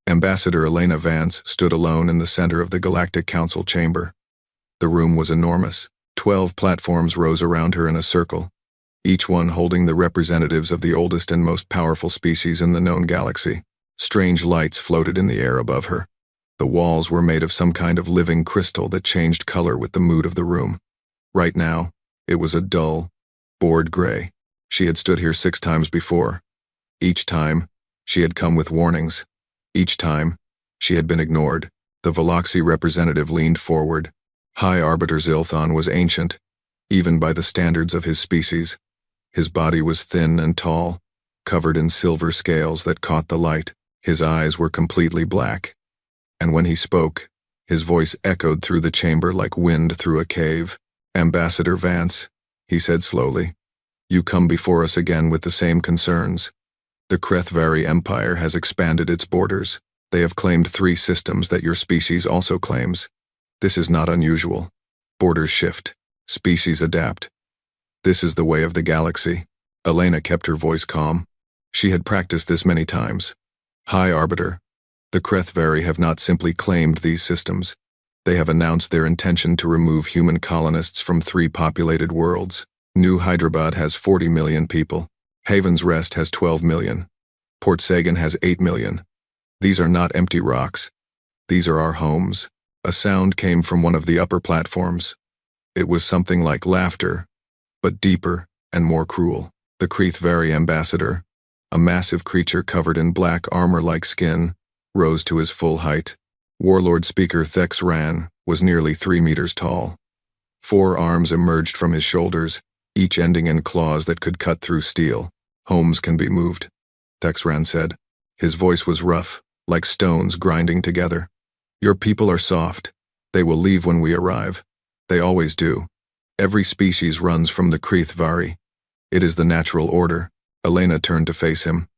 Ambassador Elena Vance stood alone in the center of the Galactic Council chamber. The room was enormous. 12 platforms rose around her in a circle, each one holding the representatives of the oldest and most powerful species in the known galaxy. Strange lights floated in the air above her. The walls were made of some kind of living crystal that changed color with the mood of the room. Right now, it was a dull, bored gray. She had stood here 6 times before. Each time, she had come with warnings. Each time, she had been ignored. The Veloxy representative leaned forward. High Arbiter Zilthon was ancient, even by the standards of his species. His body was thin and tall, covered in silver scales that caught the light. His eyes were completely black. And when he spoke, his voice echoed through the chamber like wind through a cave. "Ambassador Vance," he said slowly, "you come before us again with the same concerns. The Krethvari Empire has expanded its borders. They have claimed 3 systems that your species also claims. This is not unusual. Borders shift. Species adapt. This is the way of the galaxy." Elena kept her voice calm. She had practiced this many times. "High Arbiter, the Krethvari have not simply claimed these systems. They have announced their intention to remove human colonists from 3 populated worlds. New Hyderabad has 40 million people. Haven's Rest has 12 million. Port Sagan has 8 million. These are not empty rocks. These are our homes." A sound came from one of the upper platforms. It was something like laughter, but deeper and more cruel. The Krethvari ambassador, a massive creature covered in black armor-like skin, rose to his full height. Warlord Speaker Thex Ran was nearly 3 meters tall. 4 arms emerged from his shoulders, each ending in claws that could cut through steel. "Homes can be moved," Thex Ran said. His voice was rough, like stones grinding together. "Your people are soft. They will leave when we arrive. They always do. Every species runs from the Krethvari. It is the natural order." Elena turned to face him.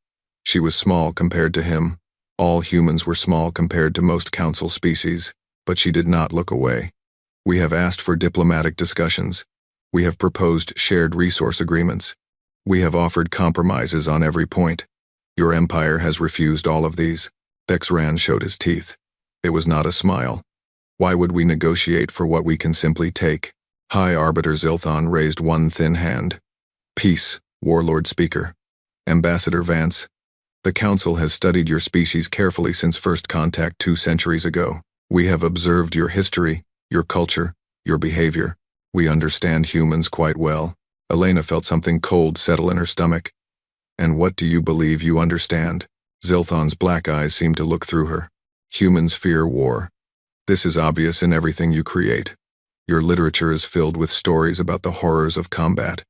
She was small compared to him. All humans were small compared to most council species, but she did not look away. "We have asked for diplomatic discussions. We have proposed shared resource agreements. We have offered compromises on every point. Your empire has refused all of these." Thex Ran showed his teeth. It was not a smile. "Why would we negotiate for what we can simply take?" High Arbiter Zilthon raised one thin hand. "Peace, Warlord Speaker. Ambassador Vance, the Council has studied your species carefully since first contact 2 centuries ago. We have observed your history, your culture, your behavior. We understand humans quite well." Elena felt something cold settle in her stomach. "And what do you believe you understand?" Zilthon's black eyes seemed to look through her. "Humans fear war. This is obvious in everything you create. Your literature is filled with stories about the horrors of combat.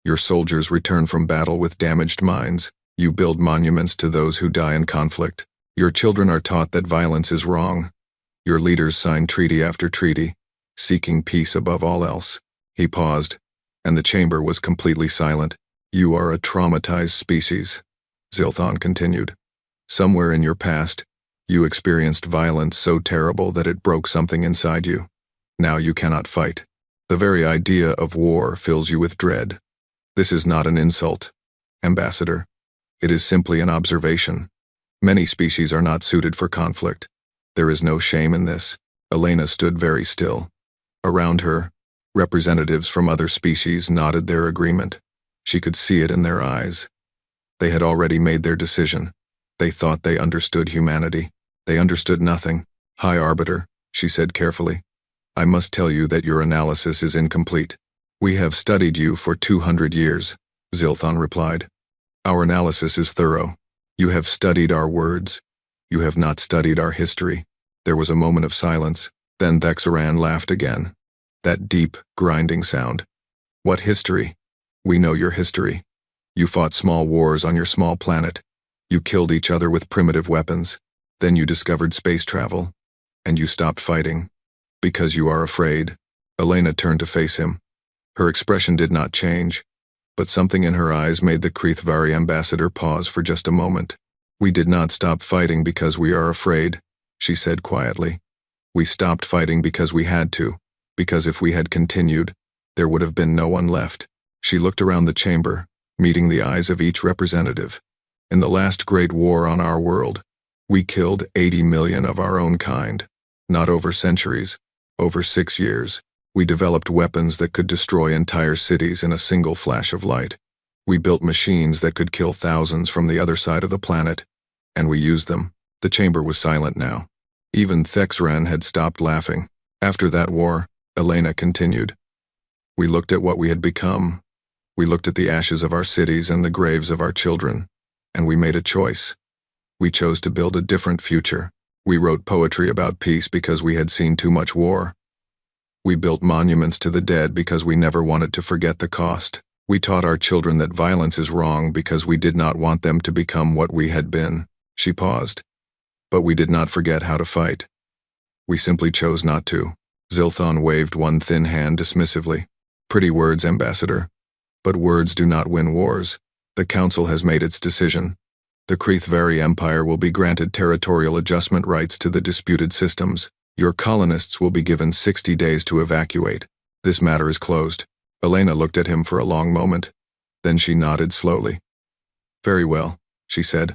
Your soldiers return from battle with damaged minds. You build monuments to those who die in conflict. Your children are taught that violence is wrong. Your leaders sign treaty after treaty, seeking peace above all else." He paused, and the chamber was completely silent. "You are a traumatized species," Zilthon continued. "Somewhere in your past, you experienced violence so terrible that it broke something inside you. Now you cannot fight. The very idea of war fills you with dread. This is not an insult, Ambassador. It is simply an observation. Many species are not suited for conflict. There is no shame in this." Elena stood very still. Around her, representatives from other species nodded their agreement. She could see it in their eyes. They had already made their decision. They thought they understood humanity. They understood nothing. "High Arbiter," she said carefully, "I must tell you that your analysis is incomplete." "We have studied you for 200 years, Zilthon replied. "Our analysis is thorough. You have studied our words. You have not studied our history." There was a moment of silence. Then Thex Ran laughed again. That deep, grinding sound. "What history? We know your history. You fought small wars on your small planet. You killed each other with primitive weapons. Then you discovered space travel. And you stopped fighting. Because you are afraid." Elena turned to face him. Her expression did not change, but something in her eyes made the Krethvari ambassador pause for just a moment. "We did not stop fighting because we are afraid," she said quietly. "We stopped fighting because we had to, because if we had continued, there would have been no one left." She looked around the chamber, meeting the eyes of each representative. "In the last great war on our world, We killed 80 million of our own kind. Not over centuries, over 6 years. We developed weapons that could destroy entire cities in a single flash of light. We built machines that could kill thousands from the other side of the planet, and we used them. The chamber was silent now. Even Thexran had stopped laughing. After that war, Elena continued. We looked at what we had become. We looked at the ashes of our cities and the graves of our children, and we made a choice. We chose to build a different future. We wrote poetry about peace because we had seen too much war. We built monuments to the dead because we never wanted to forget the cost. We taught our children that violence is wrong because we did not want them to become what we had been. She paused. But we did not forget how to fight. We simply chose not to. Zilthon waved one thin hand dismissively. Pretty words, Ambassador. But words do not win wars. The Council has made its decision. The Krithvari Empire will be granted territorial adjustment rights to the disputed systems. Your colonists will be given 60 days to evacuate. This matter is closed. Elena looked at him for a long moment. Then she nodded slowly. Very well, she said.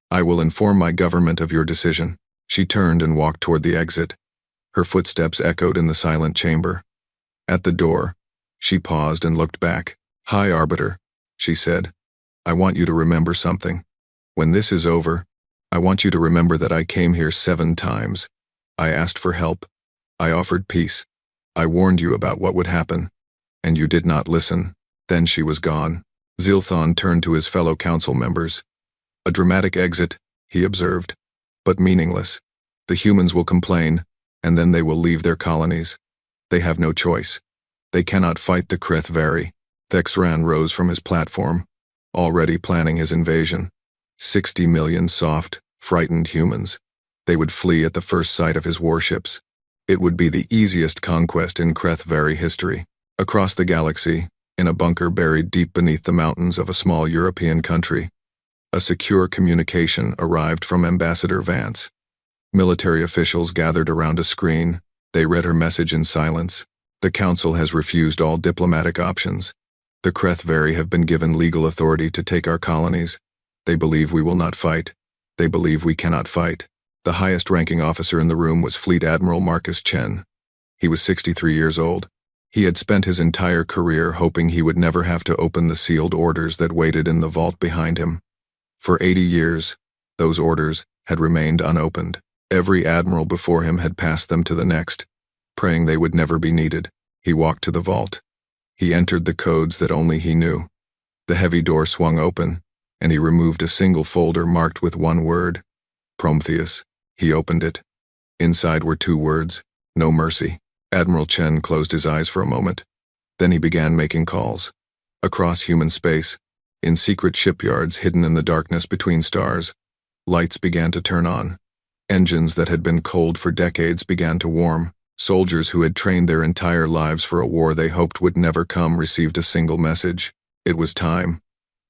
I will inform my government of your decision. She turned and walked toward the exit. Her footsteps echoed in the silent chamber. At the door, she paused and looked back. High Arbiter, she said. I want you to remember something. When this is over, I want you to remember that I came here 7 times. I asked for help. I offered peace. I warned you about what would happen. And you did not listen. Then she was gone. Zilthon turned to his fellow council members. A dramatic exit, he observed, but meaningless. The humans will complain, and then they will leave their colonies. They have no choice. They cannot fight the Krithvari. Thexran rose from his platform, already planning his invasion. 60 million soft, frightened humans. They would flee at the first sight of his warships. It would be the easiest conquest in Krithvari history. Across the galaxy, in a bunker buried deep beneath the mountains of a small European country, a secure communication arrived from Ambassador Vance. Military officials gathered around a screen. They read her message in silence. The Council has refused all diplomatic options. The Krithvari have been given legal authority to take our colonies. They believe we will not fight. They believe we cannot fight. The highest-ranking officer in the room was Fleet Admiral Marcus Chen. He was 63 years old. He had spent his entire career hoping he would never have to open the sealed orders that waited in the vault behind him. For 80 years, those orders had remained unopened. Every admiral before him had passed them to the next, praying they would never be needed. He walked to the vault. He entered the codes that only he knew. The heavy door swung open, and he removed a single folder marked with one word, Prometheus. He opened it. Inside were 2 words, no mercy. Admiral Chen closed his eyes for a moment. Then he began making calls. Across human space, in secret shipyards hidden in the darkness between stars, lights began to turn on. Engines that had been cold for decades began to warm. Soldiers who had trained their entire lives for a war they hoped would never come received a single message. It was time.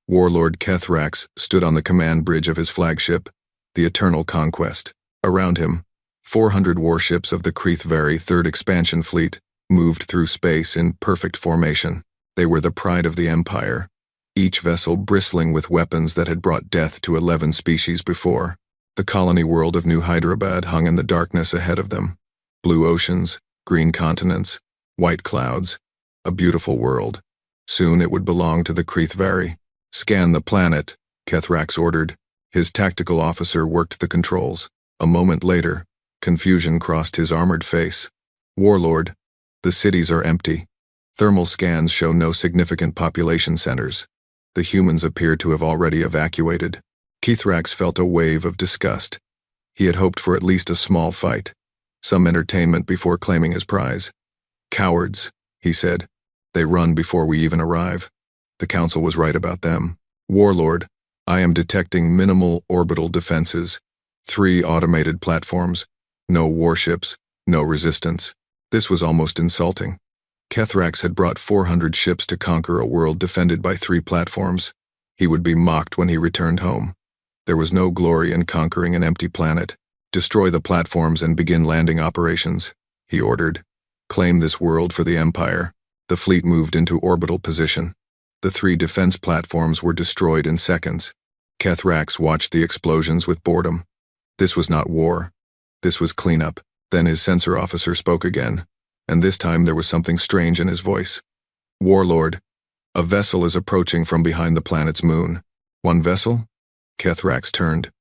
Warlord Kethrax stood on the command bridge of his flagship, the Eternal Conquest. Around him, 400 warships of the Krithvari 3rd Expansion Fleet moved through space in perfect formation. They were the pride of the Empire, each vessel bristling with weapons that had brought death to 11 species before. The colony world of New Hyderabad hung in the darkness ahead of them. Blue oceans, green continents, white clouds, a beautiful world. Soon it would belong to the Krithvari. Scan the planet, Kethrax ordered. His tactical officer worked the controls. A moment later, confusion crossed his armored face. Warlord, the cities are empty. Thermal scans show no significant population centers. The humans appear to have already evacuated. Kethrax felt a wave of disgust. He had hoped for at least a small fight, some entertainment before claiming his prize. Cowards, he said. They run before we even arrive. The Council was right about them. Warlord, I am detecting minimal orbital defenses. 3 automated platforms. No warships, no resistance. This was almost insulting. Kethrax had brought 400 ships to conquer a world defended by 3 platforms. He would be mocked when he returned home. There was no glory in conquering an empty planet. Destroy the platforms and begin landing operations, he ordered. Claim this world for the Empire. The fleet moved into orbital position. The 3 defense platforms were destroyed in seconds. Kethrax watched the explosions with boredom. This was not war. This was cleanup. Then his sensor officer spoke again, and this time there was something strange in his voice. Warlord, a vessel is approaching from behind the planet's moon. One vessel? Kethrax turned.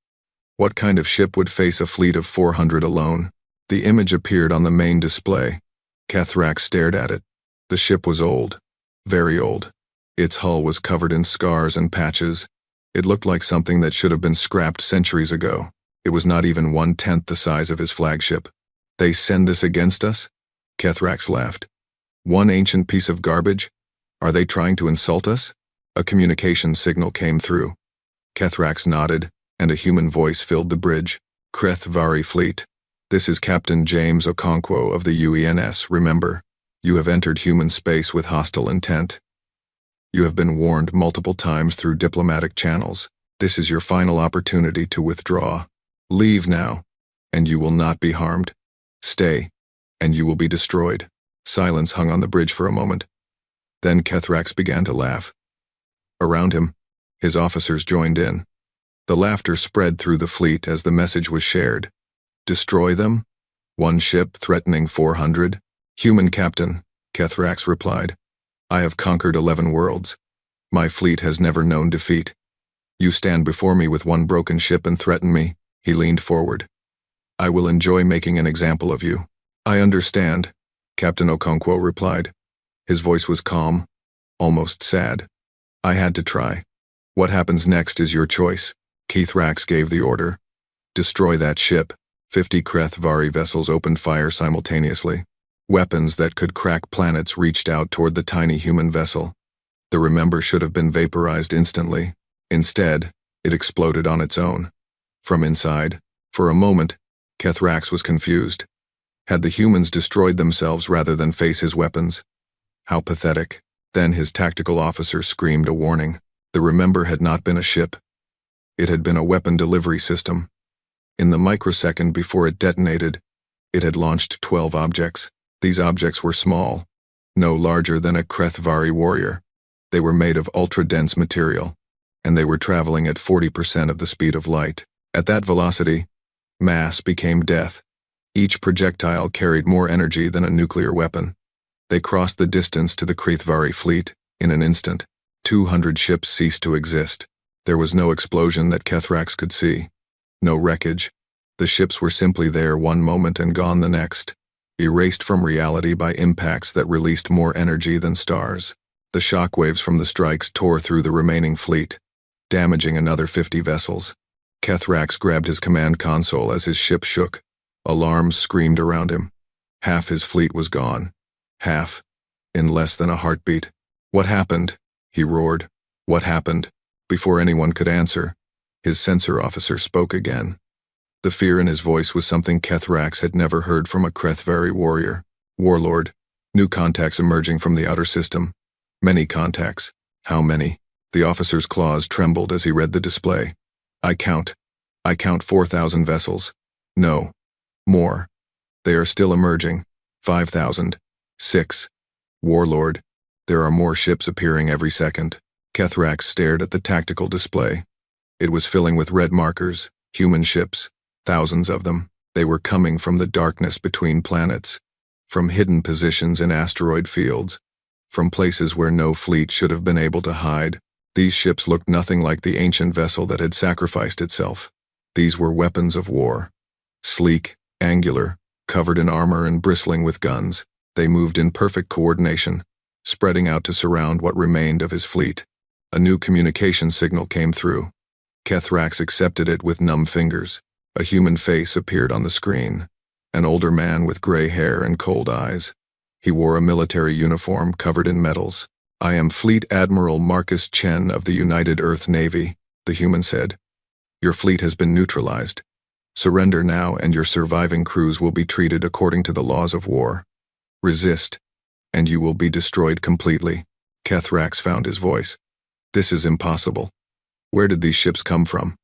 What kind of ship would face a fleet of 400 alone? The image appeared on the main display. Kethrax stared at it. The ship was old. Very old. Its hull was covered in scars and patches. It looked like something that should have been scrapped centuries ago. It was not even 1/10 the size of his flagship. They send this against us? Kethrax laughed. One ancient piece of garbage? Are they trying to insult us? A communication signal came through. Kethrax nodded, and a human voice filled the bridge. HFY Fleet. This is Captain James Okonkwo of the UENS, remember. You have entered human space with hostile intent. You have been warned multiple times through diplomatic channels. This is your final opportunity to withdraw. Leave now, and you will not be harmed. Stay, and you will be destroyed. Silence hung on the bridge for a moment. Then Kethrax began to laugh. Around him, his officers joined in. The laughter spread through the fleet as the message was shared. Destroy them? One ship threatening 400? Human captain, Kethrax replied. I have conquered 11 worlds. My fleet has never known defeat. You stand before me with one broken ship and threaten me. He leaned forward. I will enjoy making an example of you. I understand, Captain Okonkwo replied. His voice was calm, almost sad. I had to try. What happens next is your choice. Kethrax gave the order. Destroy that ship. 50 HFY vessels opened fire simultaneously. Weapons that could crack planets reached out toward the tiny human vessel. The Remember should have been vaporized instantly. Instead, it exploded on its own. From inside, for a moment, Kethrax was confused. Had the humans destroyed themselves rather than face his weapons? How pathetic. Then his tactical officer screamed a warning. The Remember had not been a ship. It had been a weapon delivery system. In the microsecond before it detonated, it had launched 12 objects. These objects were small, no larger than a HFY warrior. They were made of ultra-dense material, and they were traveling at 40% of the speed of light. At that velocity, mass became death. Each projectile carried more energy than a nuclear weapon. They crossed the distance to the HFY fleet in an instant. 200 ships ceased to exist. There was no explosion that Kethrax could see. No wreckage. The ships were simply there one moment and gone the next, erased from reality by impacts that released more energy than stars. The shockwaves from the strikes tore through the remaining fleet, damaging another 50 vessels. Kethrax grabbed his command console as his ship shook. Alarms screamed around him. Half his fleet was gone. Half, in less than a heartbeat. What happened? He roared. What happened? Before anyone could answer, his sensor officer spoke again. The fear in his voice was something Kethrax had never heard from a HFY warrior. Warlord. New contacts emerging from the outer system. Many contacts. How many? The officer's claws trembled as he read the display. I count 4,000 vessels. No. More. They are still emerging. 5,000. 6. Warlord. There are more ships appearing every second. Kethrax stared at the tactical display. It was filling with red markers, human ships. Thousands of them. They were coming from the darkness between planets, from hidden positions in asteroid fields, from places where no fleet should have been able to hide. These ships looked nothing like the ancient vessel that had sacrificed itself. These were weapons of war. Sleek, angular, covered in armor and bristling with guns, they moved in perfect coordination, spreading out to surround what remained of his fleet. A new communication signal came through. Kethrax accepted it with numb fingers. A human face appeared on the screen, an older man with gray hair and cold eyes. He wore a military uniform covered in medals. I am Fleet Admiral Marcus Chen of the United Earth Navy, the human said. Your fleet has been neutralized. Surrender now and your surviving crews will be treated according to the laws of war. Resist, and you will be destroyed completely. Kethrax found his voice. This is impossible. Where did these ships come from?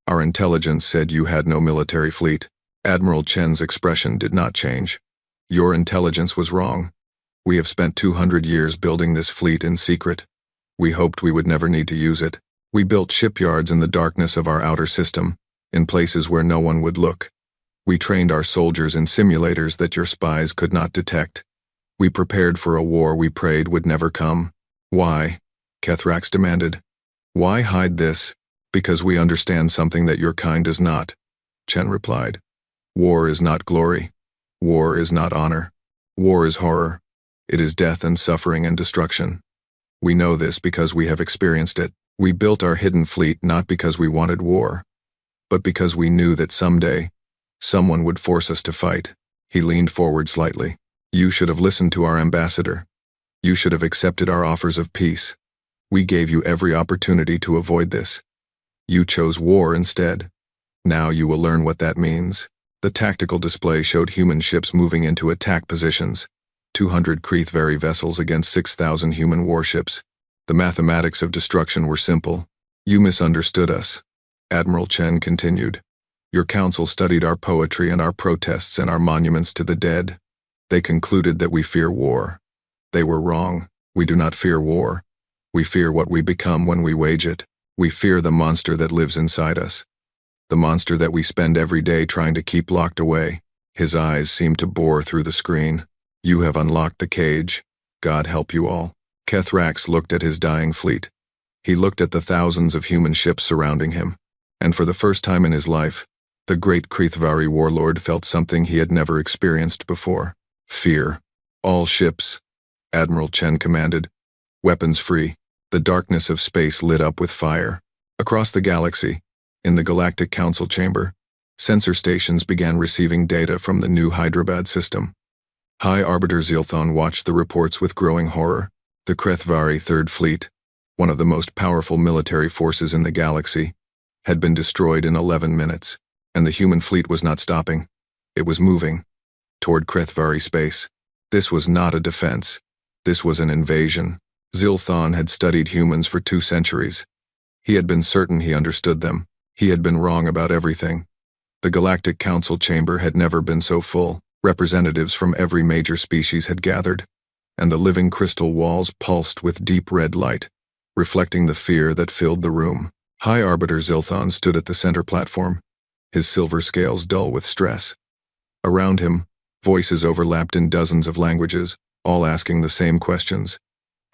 Our intelligence said you had no military fleet. Admiral Chen's expression did not change. Your intelligence was wrong. We have spent 200 years building this fleet in secret. We hoped we would never need to use it. We built shipyards in the darkness of our outer system, in places where no one would look. We trained our soldiers in simulators that your spies could not detect. We prepared for a war we prayed would never come. Why? Kethrax demanded. Why hide this? Because we understand something that your kind does not, Chen replied. War is not glory. War is not honor. War is horror. It is death and suffering and destruction. We know this because we have experienced it. We built our hidden fleet not because we wanted war, but because we knew that someday, someone would force us to fight. He leaned forward slightly. You should have listened to our ambassador. You should have accepted our offers of peace. We gave you every opportunity to avoid this. You chose war instead. Now you will learn what that means. The tactical display showed human ships moving into attack positions. 200 Kreethvari vessels against 6,000 human warships. The mathematics of destruction were simple. You misunderstood us. Admiral Chen continued. Your council studied our poetry and our protests and our monuments to the dead. They concluded that we fear war. They were wrong. We do not fear war. We fear what we become when we wage it. We fear the monster that lives inside us. The monster that we spend every day trying to keep locked away. His eyes seemed to bore through the screen. You have unlocked the cage. God help you all. Kethrax looked at his dying fleet. He looked at the thousands of human ships surrounding him. And for the first time in his life, the great Kreethvari warlord felt something he had never experienced before. Fear. All ships, Admiral Chen commanded. Weapons free. The darkness of space lit up with fire. Across the galaxy, in the Galactic Council chamber, sensor stations began receiving data from the new Hyderabad system. High Arbiter Zilthon watched the reports with growing horror. The Kreethvari Third Fleet, one of the most powerful military forces in the galaxy, had been destroyed in 11 minutes, and the human fleet was not stopping. It was moving toward Kreethvari space. This was not a defense. This was an invasion. Zilthon had studied humans for 2 centuries. He had been certain he understood them. He had been wrong about everything. The Galactic Council chamber had never been so full. Representatives from every major species had gathered, and the living crystal walls pulsed with deep red light, reflecting the fear that filled the room. High Arbiter Zilthon stood at the center platform, his silver scales dull with stress. Around him, voices overlapped in dozens of languages, all asking the same questions.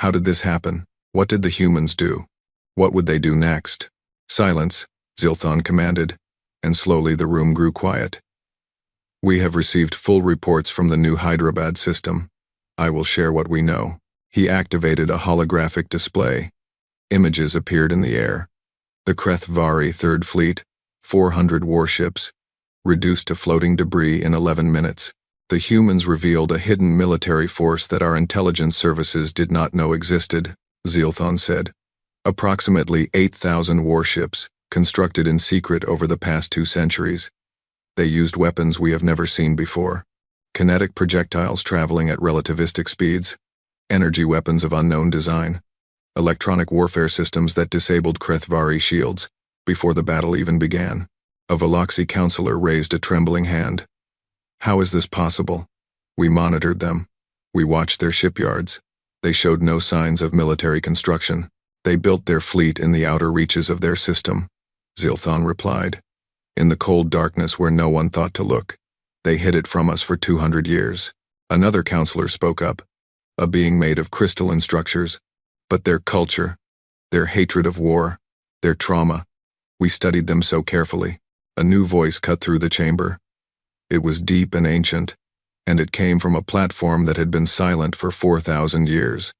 How did this happen? What did the humans do? What would they do next? Silence, Zilthon commanded, and slowly the room grew quiet. We have received full reports from the new Hyderabad system. I will share what we know. He activated a holographic display. Images appeared in the air. The Kreethvari Third Fleet, 400 warships, reduced to floating debris in 11 minutes. The humans revealed a hidden military force that our intelligence services did not know existed, Zilthon said. Approximately 8,000 warships, constructed in secret over the past 2 centuries. They used weapons we have never seen before. Kinetic projectiles traveling at relativistic speeds, energy weapons of unknown design, electronic warfare systems that disabled Kreethvari shields before the battle even began. A Veloxi counselor raised a trembling hand. How is this possible? We monitored them. We watched their shipyards. They showed no signs of military construction. They built their fleet in the outer reaches of their system, Zilthon replied. In the cold darkness where no one thought to look. They hid it from us for 200 years. Another counselor spoke up. A being made of crystalline structures. But their culture, their hatred of war, their trauma, we studied them so carefully. A new voice cut through the chamber. It was deep and ancient, and it came from a platform that had been silent for 4,000 years.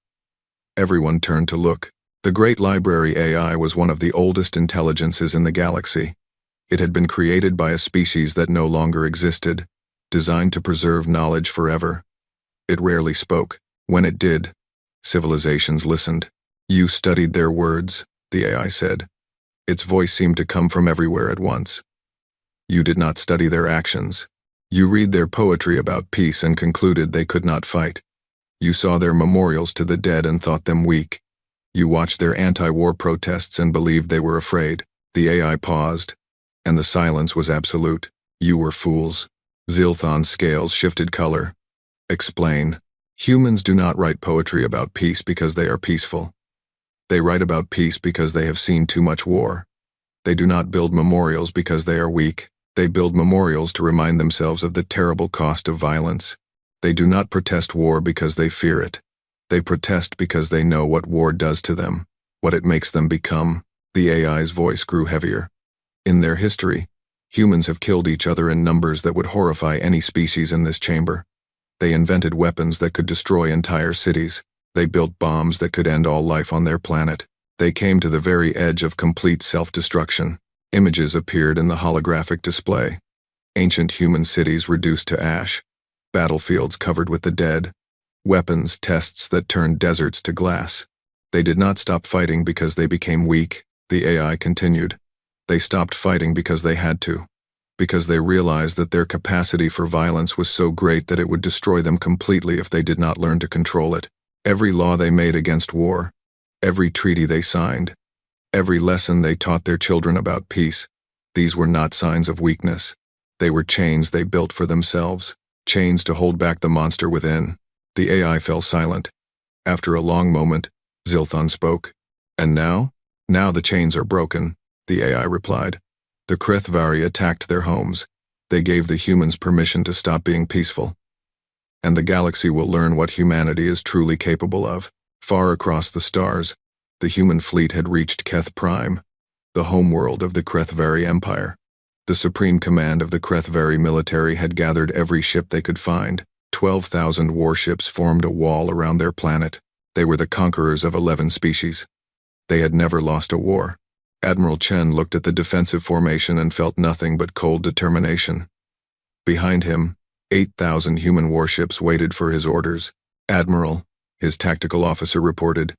Everyone turned to look. The Great Library AI was one of the oldest intelligences in the galaxy. It had been created by a species that no longer existed, designed to preserve knowledge forever. It rarely spoke. When it did, civilizations listened. You studied their words, the AI said. Its voice seemed to come from everywhere at once. You did not study their actions. You read their poetry about peace and concluded they could not fight. You saw their memorials to the dead and thought them weak. You watched their anti-war protests and believed they were afraid. The AI paused, and the silence was absolute. You were fools. Zilthon's scales shifted color. Explain. Humans do not write poetry about peace because they are peaceful. They write about peace because they have seen too much war. They do not build memorials because they are weak. They build memorials to remind themselves of the terrible cost of violence. They do not protest war because they fear it. They protest because they know what war does to them, what it makes them become. The AI's voice grew heavier. In their history, humans have killed each other in numbers that would horrify any species in this chamber. They invented weapons that could destroy entire cities. They built bombs that could end all life on their planet. They came to the very edge of complete self-destruction. Images appeared in the holographic display. Ancient human cities reduced to ash. Battlefields covered with the dead. Weapons tests that turned deserts to glass. They did not stop fighting because they became weak, the AI continued. They stopped fighting because they had to. Because they realized that their capacity for violence was so great that it would destroy them completely if they did not learn to control it. Every law they made against war, every treaty they signed, every lesson they taught their children about peace, these were not signs of weakness. They were chains they built for themselves, chains to hold back the monster within. The AI fell silent. After a long moment, Zilthon spoke. And now? Now the chains are broken, the AI replied. The Krethvari attacked their homes. They gave the humans permission to stop being peaceful. And the galaxy will learn what humanity is truly capable of. Far across the stars, the human fleet had reached Keth Prime, the homeworld of the Krethvari Empire. The supreme command of the Krethvari military had gathered every ship they could find. 12,000 warships formed a wall around their planet. They were the conquerors of 11 species. They had never lost a war. Admiral Chen looked at the defensive formation and felt nothing but cold determination. Behind him, 8,000 human warships waited for his orders. Admiral, his tactical officer reported,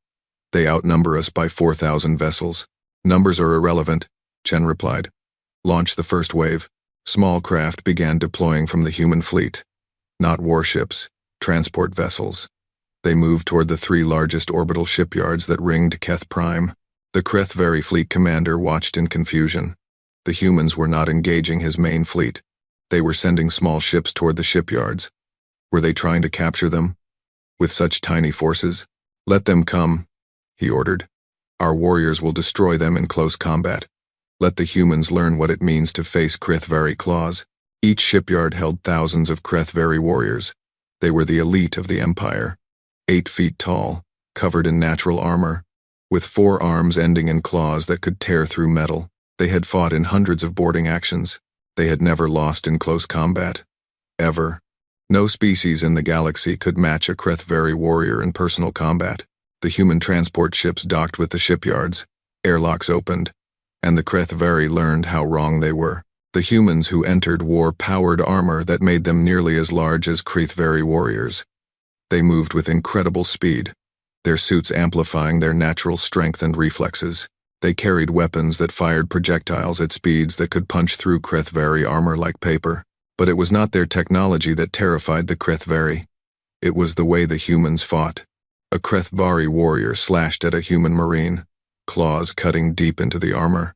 they outnumber us by 4,000 vessels. Numbers are irrelevant, Chen replied. Launch the first wave. Small craft began deploying from the human fleet. Not warships, transport vessels. They moved toward the 3 largest orbital shipyards that ringed Keth Prime. The Krethvari fleet commander watched in confusion. The humans were not engaging his main fleet. They were sending small ships toward the shipyards. Were they trying to capture them? With such tiny forces? Let them come, he ordered. Our warriors will destroy them in close combat. Let the humans learn what it means to face Krethvari claws. Each shipyard held thousands of Krethvari warriors. They were the elite of the Empire. 8 feet tall, covered in natural armor, with 4 arms ending in claws that could tear through metal. They had fought in hundreds of boarding actions. They had never lost in close combat. Ever. No species in the galaxy could match a Krethvari warrior in personal combat. The human transport ships docked with the shipyards. Airlocks opened, and the Krethvari learned how wrong they were. The humans who entered wore powered armor that made them nearly as large as Krethvari warriors. They moved with incredible speed, their suits amplifying their natural strength and reflexes. They carried weapons that fired projectiles at speeds that could punch through Krethvari armor like paper. But it was not their technology that terrified the Krethvari. It was the way the humans fought. A Krethvari warrior slashed at a human marine, claws cutting deep into the armor.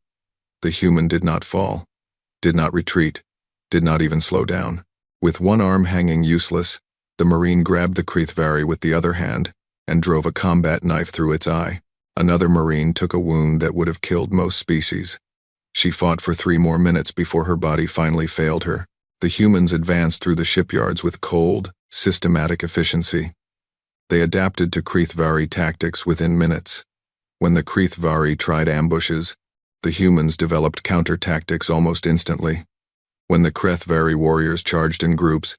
The human did not fall, did not retreat, did not even slow down. With one arm hanging useless, the marine grabbed the Krethvari with the other hand and drove a combat knife through its eye. Another marine took a wound that would have killed most species. She fought for 3 more minutes before her body finally failed her. The humans advanced through the shipyards with cold, systematic efficiency. They adapted to Krethvari tactics within minutes. When the Krethvari tried ambushes, the humans developed counter-tactics almost instantly. When the Krethvari warriors charged in groups,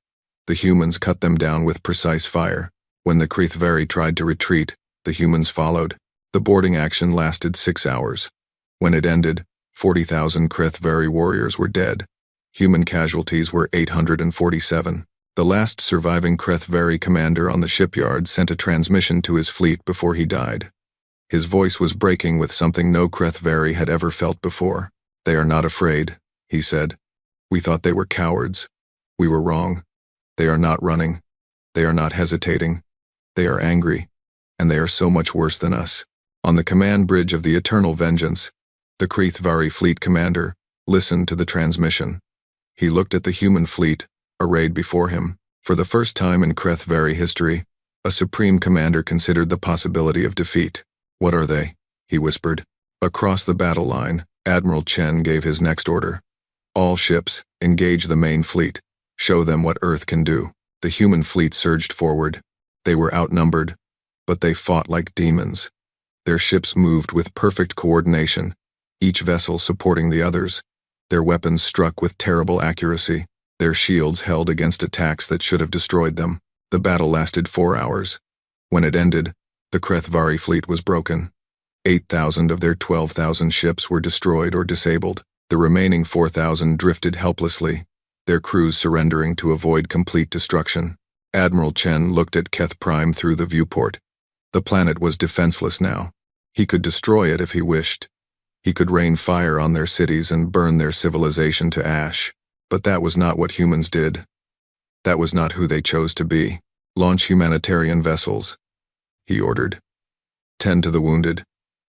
the humans cut them down with precise fire. When the Krethvari tried to retreat, the humans followed. The boarding action lasted 6 hours. When it ended, 40,000 Krethvari warriors were dead. Human casualties were 847. The last surviving Krethvari commander on the shipyard sent a transmission to his fleet before he died. His voice was breaking with something no Krethvari had ever felt before. They are not afraid, he said. We thought they were cowards. We were wrong. They are not running. They are not hesitating. They are angry. And they are so much worse than us. On the command bridge of the Eternal Vengeance, the Krethvari fleet commander listened to the transmission. He looked at the human fleet, arrayed before him. For the first time in Krethvari history, a supreme commander considered the possibility of defeat. What are they? He whispered. Across the battle line, Admiral Chen gave his next order. All ships, engage the main fleet. Show them what Earth can do. The human fleet surged forward. They were outnumbered, but they fought like demons. Their ships moved with perfect coordination, each vessel supporting the others. Their weapons struck with terrible accuracy. Their shields held against attacks that should have destroyed them. The battle lasted 4 hours. When it ended, the Krethvari fleet was broken. 8,000 of their 12,000 ships were destroyed or disabled. The remaining 4,000 drifted helplessly, their crews surrendering to avoid complete destruction. Admiral Chen looked at Keth Prime through the viewport. The planet was defenseless now. He could destroy it if he wished. He could rain fire on their cities and burn their civilization to ash. But that was not what humans did. That was not who they chose to be. Launch humanitarian vessels, he ordered. Tend to the wounded.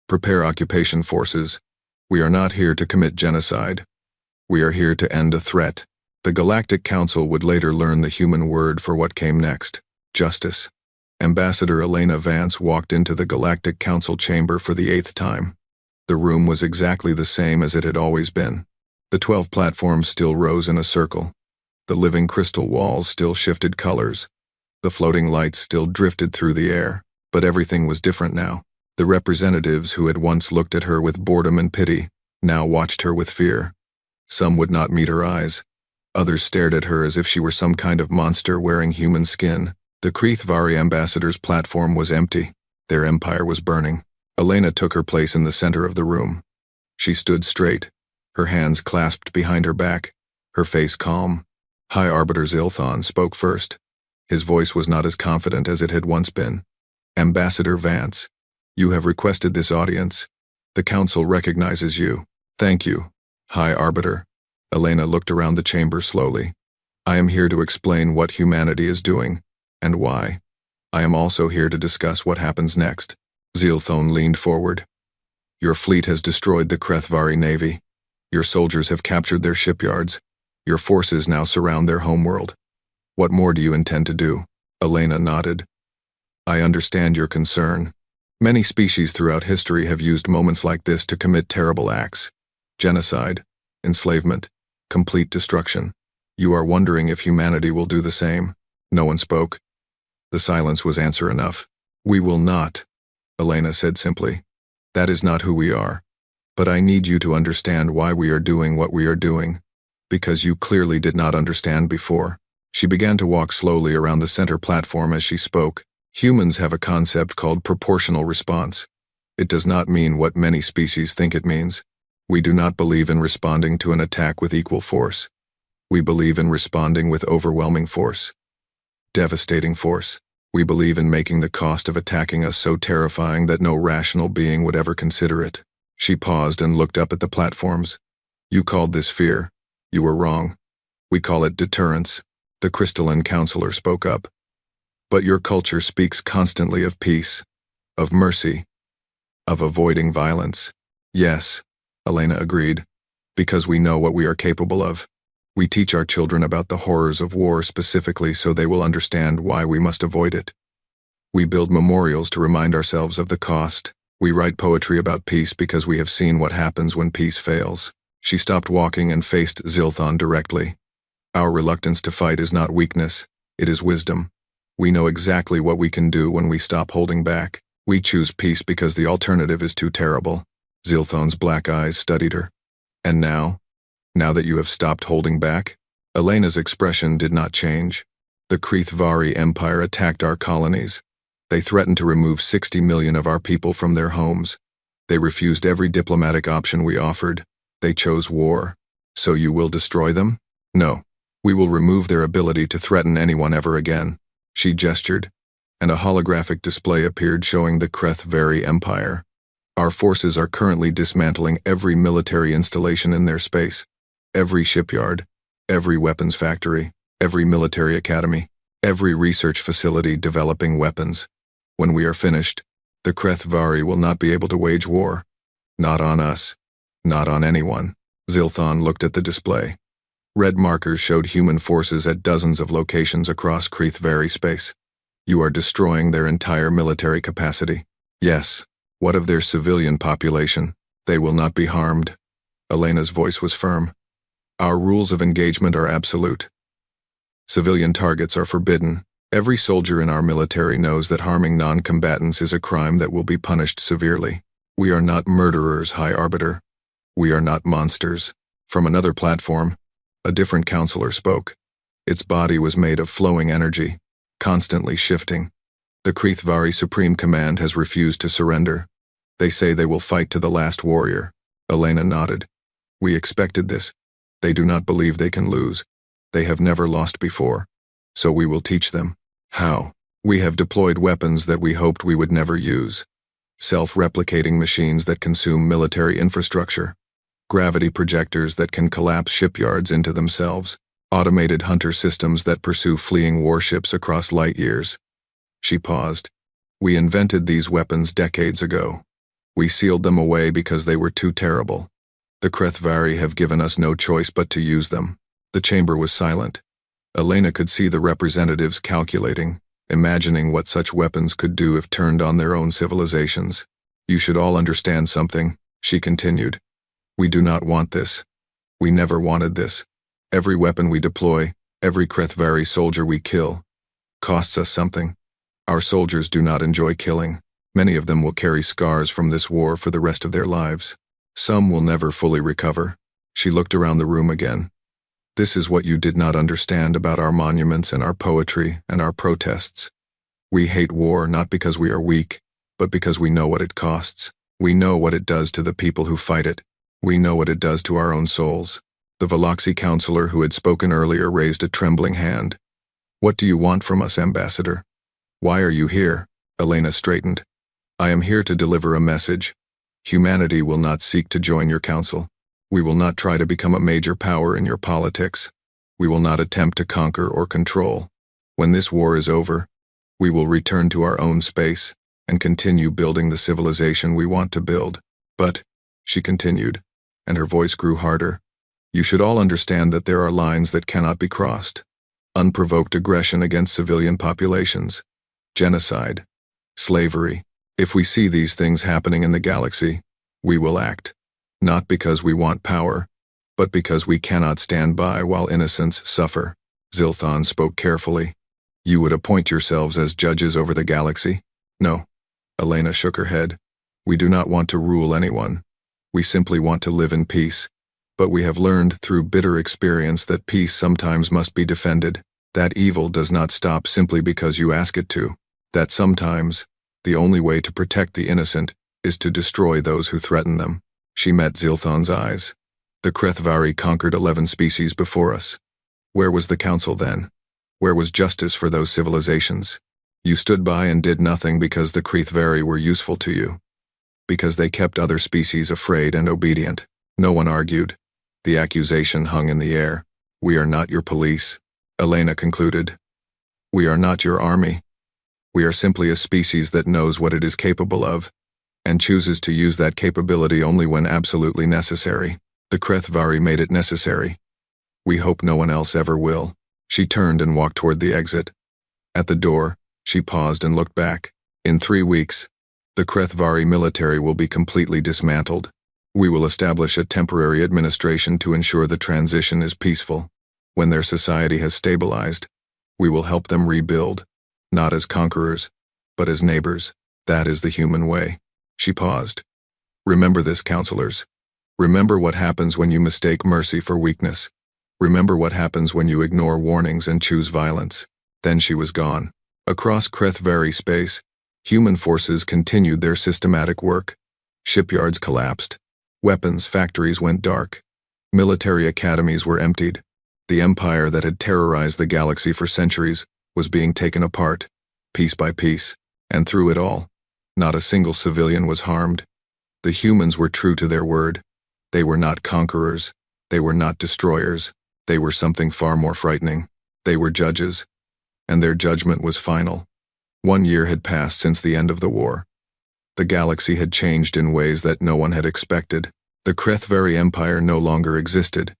Prepare occupation forces. We are not here to commit genocide. We are here to end a threat. The Galactic Council would later learn the human word for what came next: justice. Ambassador Elena Vance walked into the Galactic Council chamber for the 8th time. The room was exactly the same as it had always been. The 12 platforms still rose in a circle. The living crystal walls still shifted colors. The floating lights still drifted through the air. But everything was different now. The representatives who had once looked at her with boredom and pity now watched her with fear. Some would not meet her eyes. Others stared at her as if she were some kind of monster wearing human skin. The Krethvari ambassador's platform was empty. Their empire was burning. Elena took her place in the center of the room. She stood straight, her hands clasped behind her back, her face calm. High Arbiter Zilthon spoke first. His voice was not as confident as it had once been. Ambassador Vance, you have requested this audience. The Council recognizes you. Thank you, High Arbiter. Elena looked around the chamber slowly. I am here to explain what humanity is doing, and why. I am also here to discuss what happens next. Zilthon leaned forward. Your fleet has destroyed the Krethvari navy. Your soldiers have captured their shipyards. Your forces now surround their homeworld. What more do you intend to do? Elena nodded. I understand your concern. Many species throughout history have used moments like this to commit terrible acts. Genocide, enslavement, complete destruction. You are wondering if humanity will do the same. No one spoke. The silence was answer enough. We will not, Elena said simply. That is not who we are. But I need you to understand why we are doing what we are doing. Because you clearly did not understand before. She began to walk slowly around the center platform as she spoke. Humans have a concept called proportional response. It does not mean what many species think it means. We do not believe in responding to an attack with equal force. We believe in responding with overwhelming force. Devastating force. We believe in making the cost of attacking us so terrifying that no rational being would ever consider it. She paused and looked up at the platforms. You called this fear. You were wrong. We call it deterrence. The crystalline counselor spoke up. But your culture speaks constantly of peace, of mercy, of avoiding violence. Yes, Elena agreed, because we know what we are capable of. We teach our children about the horrors of war specifically so they will understand why we must avoid it. We build memorials to remind ourselves of the cost. We write poetry about peace because we have seen what happens when peace fails. She stopped walking and faced Zilthon directly. Our reluctance to fight is not weakness, it is wisdom. We know exactly what we can do when we stop holding back. We choose peace because the alternative is too terrible. Zilthon's black eyes studied her. And now that you have stopped holding back? Elena's expression did not change. The Krethvari Empire attacked our colonies. They threatened to remove 60 million of our people from their homes. They refused every diplomatic option we offered. They chose war. So you will destroy them? No. We will remove their ability to threaten anyone ever again. She gestured, and a holographic display appeared showing the Krethvari Empire. Our forces are currently dismantling every military installation in their space. Every shipyard, every weapons factory, every military academy, every research facility developing weapons. When we are finished, the Krethvari will not be able to wage war. Not on us. Not on anyone. Zilthon looked at the display. Red markers showed human forces at dozens of locations across Krethvari space. You are destroying their entire military capacity. Yes. What of their civilian population? They will not be harmed. Elena's voice was firm. Our rules of engagement are absolute. Civilian targets are forbidden. Every soldier in our military knows that harming non-combatants is a crime that will be punished severely. We are not murderers, High Arbiter. We are not monsters. From another platform, a different counselor spoke. Its body was made of flowing energy, constantly shifting. The Krithvari Supreme Command has refused to surrender. They say they will fight to the last warrior. Elena nodded. We expected this. They do not believe they can lose. They have never lost before. So we will teach them. How? We have deployed weapons that we hoped we would never use. Self-replicating machines that consume military infrastructure. Gravity projectors that can collapse shipyards into themselves. Automated hunter systems that pursue fleeing warships across light years. She paused. We invented these weapons decades ago. We sealed them away because they were too terrible. The Krithvari have given us no choice but to use them. The chamber was silent. Elena could see the representatives calculating, imagining what such weapons could do if turned on their own civilizations. You should all understand something, she continued. We do not want this. We never wanted this. Every weapon we deploy, every Krithvari soldier we kill, costs us something. Our soldiers do not enjoy killing. Many of them will carry scars from this war for the rest of their lives. Some will never fully recover. She looked around the room again. This is what you did not understand about our monuments and our poetry and our protests. We hate war not because we are weak, but because we know what it costs. We know what it does to the people who fight it. We know what it does to our own souls. The Veloxi counselor who had spoken earlier raised a trembling hand. What do you want from us, Ambassador? Why are you here? Elena straightened. I am here to deliver a message. Humanity will not seek to join your council. We will not try to become a major power in your politics. We will not attempt to conquer or control. When this war is over, we will return to our own space and continue building the civilization we want to build. But, she continued, and her voice grew harder, you should all understand that there are lines that cannot be crossed. Unprovoked aggression against civilian populations, genocide, slavery. If we see these things happening in the galaxy, we will act. Not because we want power, but because we cannot stand by while innocents suffer. Zilthon spoke carefully. You would appoint yourselves as judges over the galaxy? No. Elena shook her head. We do not want to rule anyone. We simply want to live in peace. But we have learned through bitter experience that peace sometimes must be defended. That evil does not stop simply because you ask it to. That sometimes, the only way to protect the innocent is to destroy those who threaten them. She met Zilthon's eyes. The Krithvari conquered 11 species before us. Where was the council then? Where was justice for those civilizations? You stood by and did nothing because the Krithvari were useful to you. Because they kept other species afraid and obedient. No one argued. The accusation hung in the air. We are not your police. Elena concluded. We are not your army. We are simply a species that knows what it is capable of, and chooses to use that capability only when absolutely necessary. The Krithvari made it necessary. We hope no one else ever will. She turned and walked toward the exit. At the door, she paused and looked back. In 3 weeks, the Krithvari military will be completely dismantled. We will establish a temporary administration to ensure the transition is peaceful. When their society has stabilized, we will help them rebuild, not as conquerors, but as neighbors. That is the human way. She paused. Remember this, counselors. Remember what happens when you mistake mercy for weakness. Remember what happens when you ignore warnings and choose violence. Then she was gone. Across Krithvari space, human forces continued their systematic work. Shipyards collapsed. Weapons factories went dark. Military academies were emptied. The empire that had terrorized the galaxy for centuries was being taken apart, piece by piece, and through it all, not a single civilian was harmed. The humans were true to their word. They were not conquerors. They were not destroyers. They were something far more frightening. They were judges, and their judgment was final. 1 year had passed since the end of the war. The galaxy had changed in ways that no one had expected. The Krithvari Empire no longer existed.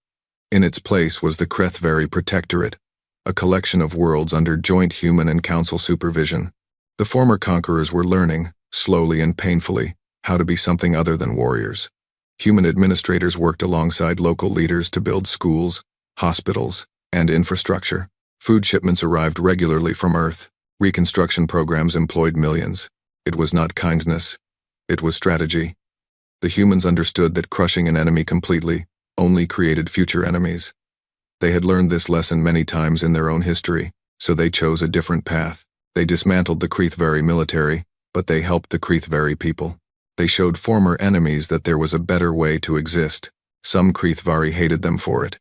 In its place was the Krithvari Protectorate, a collection of worlds under joint human and council supervision. The former conquerors were learning, slowly and painfully, how to be something other than warriors. Human administrators worked alongside local leaders to build schools, hospitals, and infrastructure. Food shipments arrived regularly from Earth. Reconstruction programs employed millions. It was not kindness. It was strategy. The humans understood that crushing an enemy completely only created future enemies. They had learned this lesson many times in their own history, so they chose a different path. They dismantled the Krithvari military, but they helped the Krithvari people. They showed former enemies that there was a better way to exist. Some Krithvari hated them for it.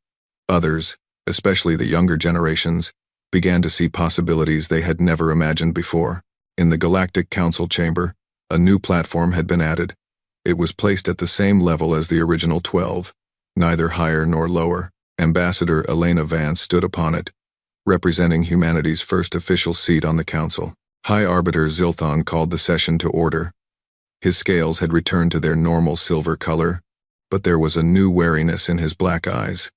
Others, especially the younger generations, began to see possibilities they had never imagined before. In the Galactic Council chamber, a new platform had been added. It was placed at the same level as the original 12, neither higher nor lower. Ambassador Elena Vance stood upon it, representing humanity's first official seat on the council. High Arbiter Zilthon called the session to order. His scales had returned to their normal silver color, but there was a new wariness in his black eyes.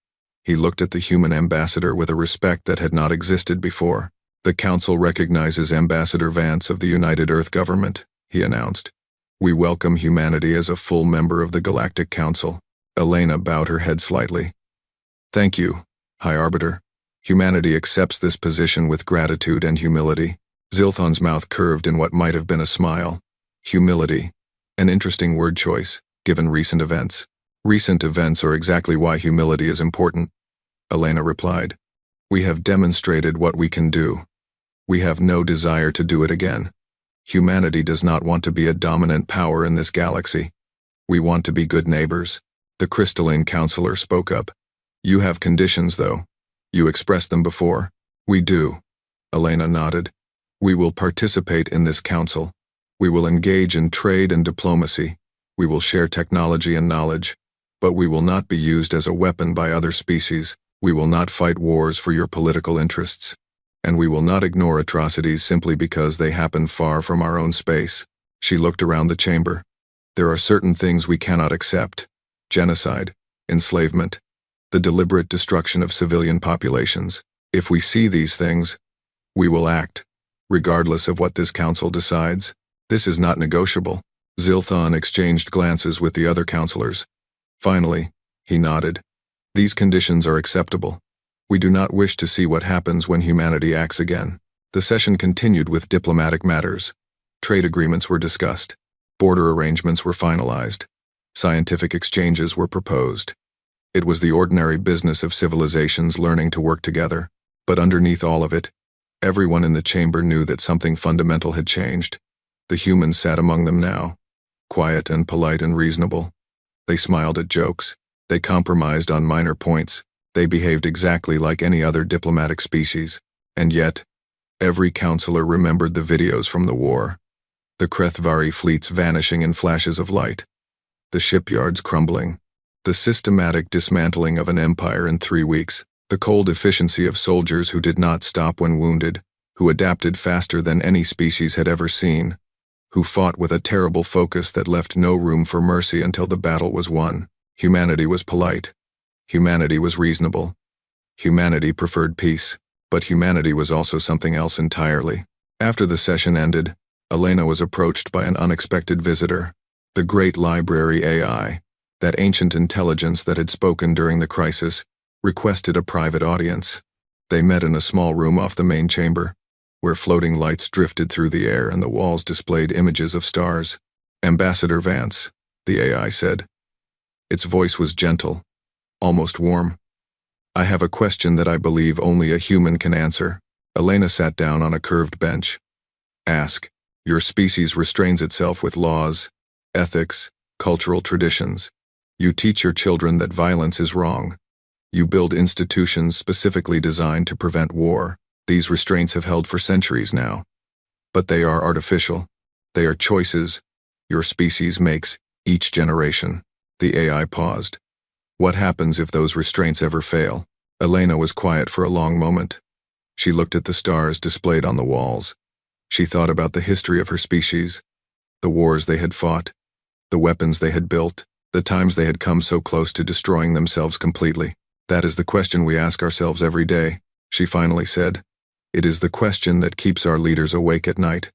He looked at the human ambassador with a respect that had not existed before. "The council recognizes Ambassador Vance of the United Earth Government," he announced. "We welcome humanity as a full member of the Galactic Council." Elena bowed her head slightly. "Thank you, High Arbiter. Humanity accepts this position with gratitude and humility." Zilthon's mouth curved in what might have been a smile. Humility. An interesting word choice, given recent events. "Recent events are exactly why humility is important," Elena replied. "We have demonstrated what we can do. We have no desire to do it again. Humanity does not want to be a dominant power in this galaxy. We want to be good neighbors." The crystalline counselor spoke up. "You have conditions, though. You expressed them before." "We do," Elena nodded. "We will participate in this council. We will engage in trade and diplomacy. We will share technology and knowledge. But we will not be used as a weapon by other species. We will not fight wars for your political interests. And we will not ignore atrocities simply because they happen far from our own space." She looked around the chamber. "There are certain things we cannot accept. Genocide, enslavement, the deliberate destruction of civilian populations. If we see these things, we will act, regardless of what this council decides. This is not negotiable." Zilthon exchanged glances with the other counselors. Finally, he nodded. "These conditions are acceptable. We do not wish to see what happens when humanity acts again." The session continued with diplomatic matters. Trade agreements were discussed. Border arrangements were finalized. Scientific exchanges were proposed. It was the ordinary business of civilizations learning to work together. But underneath all of it, everyone in the chamber knew that something fundamental had changed. The humans sat among them now, quiet and polite and reasonable. They smiled at jokes. They compromised on minor points. They behaved exactly like any other diplomatic species. And yet, every counselor remembered the videos from the war. The Krithvari fleets vanishing in flashes of light. The shipyards crumbling. The systematic dismantling of an empire in 3 weeks. The cold efficiency of soldiers who did not stop when wounded, who adapted faster than any species had ever seen, who fought with a terrible focus that left no room for mercy until the battle was won. Humanity was polite. Humanity was reasonable. Humanity preferred peace. But humanity was also something else entirely. After the session ended, Elena was approached by an unexpected visitor. The Great Library AI, that ancient intelligence that had spoken during the crisis, requested a private audience. They met in a small room off the main chamber, where floating lights drifted through the air and the walls displayed images of stars. "Ambassador Vance," the AI said. Its voice was gentle, almost warm. "I have a question that I believe only a human can answer." Elena sat down on a curved bench. "Ask. Your species restrains itself with laws, ethics, cultural traditions. You teach your children that violence is wrong. You build institutions specifically designed to prevent war. These restraints have held for centuries now. But they are artificial. They are choices your species makes each generation." The AI paused. "What happens if those restraints ever fail?" Elena was quiet for a long moment. She looked at the stars displayed on the walls. She thought about the history of her species, the wars they had fought, the weapons they had built, the times they had come so close to destroying themselves completely. "That is the question we ask ourselves every day," she finally said. "It is the question that keeps our leaders awake at night.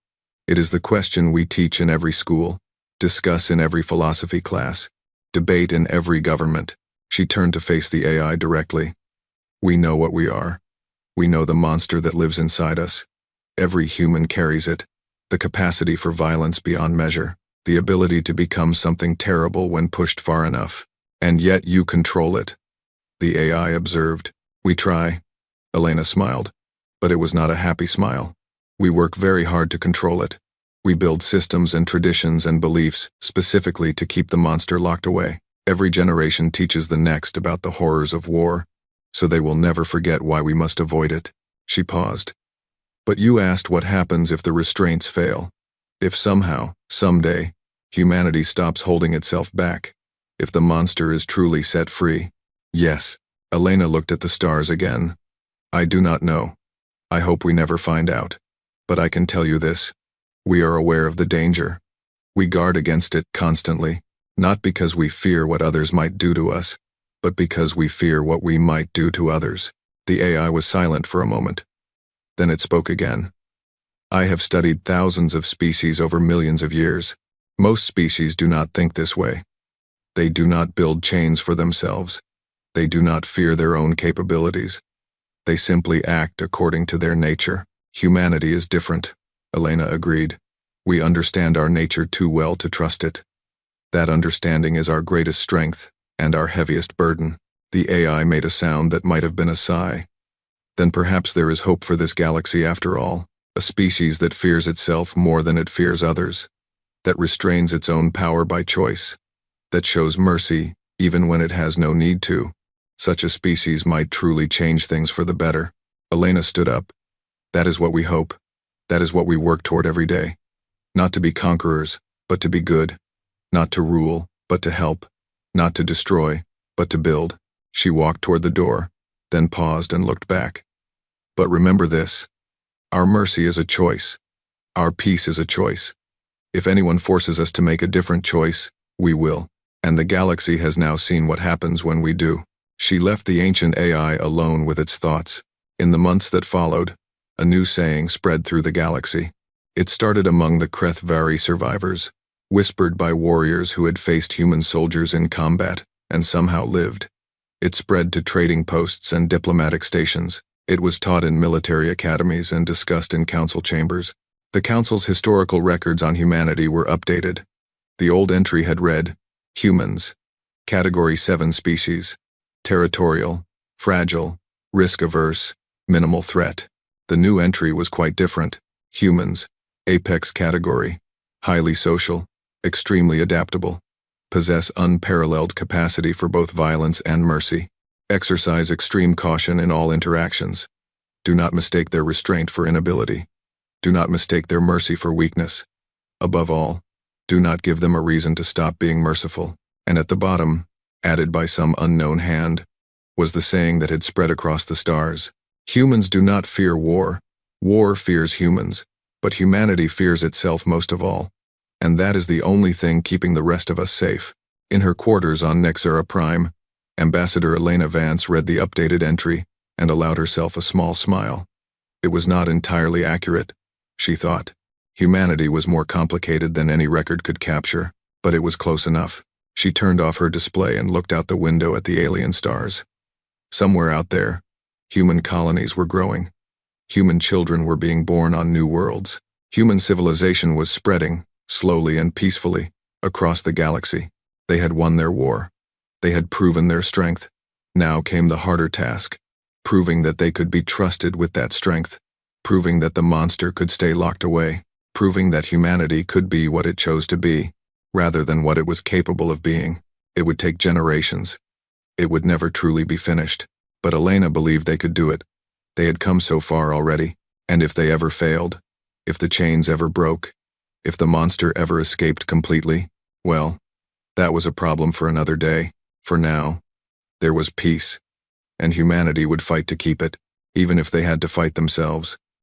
It is the question we teach in every school, discuss in every philosophy class, debate in every government. She turned to face the AI directly. We know what we are. We know the monster that lives inside us. Every human carries it. The capacity for violence beyond measure. The ability to become something terrible when pushed far enough. And yet you control it. The AI observed. We try. Elena smiled. But it was not a happy smile. We work very hard to control it. We build systems and traditions and beliefs specifically to keep the monster locked away. Every generation teaches the next about the horrors of war, so they will never forget why we must avoid it. She paused. But you asked what happens if the restraints fail. If somehow, someday, humanity stops holding itself back. If the monster is truly set free. Yes. Elena looked at the stars again. I do not know. I hope we never find out. But I can tell you this. We are aware of the danger. We guard against it constantly, not because we fear what others might do to us, but because we fear what we might do to others. The AI was silent for a moment. Then it spoke again. I have studied thousands of species over millions of years. Most species do not think this way. They do not build chains for themselves. They do not fear their own capabilities. They simply act according to their nature. Humanity is different, Elena agreed. We understand our nature too well to trust it. That understanding is our greatest strength and our heaviest burden. The AI made a sound that might have been a sigh. Then perhaps there is hope for this galaxy after all, a species that fears itself more than it fears others, that restrains its own power by choice, that shows mercy even when it has no need to. Such a species might truly change things for the better. Elena stood up. That is what we hope. That is what we work toward every day. Not to be conquerors, but to be good. Not to rule, but to help. Not to destroy, but to build. She walked toward the door, then paused and looked back. But remember this. Our mercy is a choice. Our peace is a choice. If anyone forces us to make a different choice, we will. And the galaxy has now seen what happens when we do. She left the ancient AI alone with its thoughts. In the months that followed, a new saying spread through the galaxy. It started among the Krethvari survivors, whispered by warriors who had faced human soldiers in combat and somehow lived. It spread to trading posts and diplomatic stations. It was taught in military academies and discussed in council chambers. The council's historical records on humanity were updated. The old entry had read, humans, Category 7 species, territorial, fragile, risk-averse, minimal threat. The new entry was quite different. Humans, apex category, highly social, extremely adaptable, possess unparalleled capacity for both violence and mercy, exercise extreme caution in all interactions. Do not mistake their restraint for inability. Do not mistake their mercy for weakness. Above all, do not give them a reason to stop being merciful. And at the bottom, added by some unknown hand, was the saying that had spread across the stars. Humans do not fear war. War fears humans, but humanity fears itself most of all. And that is the only thing keeping the rest of us safe. In her quarters on Nexera Prime, Ambassador Elena Vance read the updated entry and allowed herself a small smile. It was not entirely accurate, she thought. Humanity was more complicated than any record could capture, but it was close enough. She turned off her display and looked out the window at the alien stars. Somewhere out there, human colonies were growing. Human children were being born on new worlds. Human civilization was spreading, slowly and peacefully, across the galaxy. They had won their war. They had proven their strength. Now came the harder task, proving that they could be trusted with that strength, proving that the monster could stay locked away, proving that humanity could be what it chose to be, rather than what it was capable of being. It would take generations. It would never truly be finished. But Elena believed they could do it. They had come so far already, and if they ever failed, if the chains ever broke, if the monster ever escaped completely, well, that was a problem for another day. For now, there was peace, and humanity would fight to keep it, even if they had to fight themselves.